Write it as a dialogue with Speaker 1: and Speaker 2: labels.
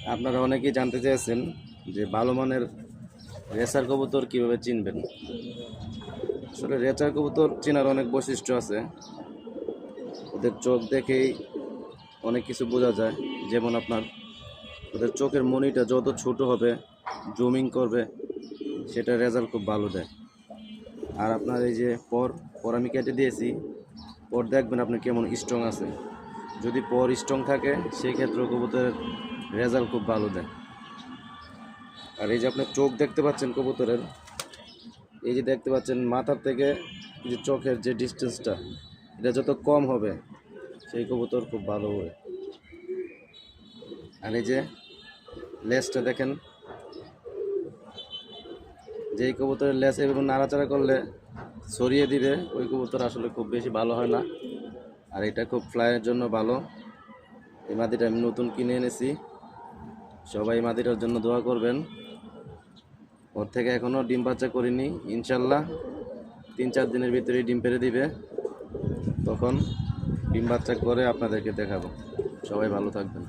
Speaker 1: আপনারা অনেকেই জানতে চেয়েছেন যে ভালো মানের রেসার কবুতর কিভাবে চিনবেন। আসলে রেসার কবুতর চেনার অনেক বৈশিষ্ট্য আছে। ওদের চোখ দেখেই অনেক কিছু বোঝা যায়। যেমন আপনার ওদের চোখের মনিটা যত ছোট হবে, জুমিং করবে, সেটা রেজাল্ট খুব ভালো দেয়। আর আপনার এই যে পর আমি কেটে দিয়েছি, পর দেখবেন আপনি কেমন স্ট্রং আছে। যদি পর স্ট্রং থাকে সেই ক্ষেত্রে কবুতরের রেজাল্ট খুব ভালো দেয়। আর এই যে আপনি চোখ দেখতে পাচ্ছেন কবুতরের, এই যে দেখতে পাচ্ছেন মাথার থেকে যে চোখের যে ডিস্টেন্সটা, এটা যত কম হবে সেই কবুতর খুব ভালো হবে। আর এই যে লেজটা দেখেন, যেই কবুতরের লেজ এভাবে নাড়াচাড়া করলে ছড়িয়ে দিবে, ওই কবুতর আসলে খুব বেশি ভালো হয় না। আর এটা খুব ফ্লাইয়ের জন্য ভালো। এই মাদিটা আমি নতুন কিনে এনেছি, সবাই মাদিটার জন্য দোয়া করবেন। ওর থেকে এখনও ডিম বাচ্চা করিনি, ইনশাল্লাহ 3-4 দিনের ভিতরেই ডিম পেড়ে দিবে। তখন ডিম বাচ্চা করে আপনাদেরকে দেখাবো। সবাই ভালো থাকবেন।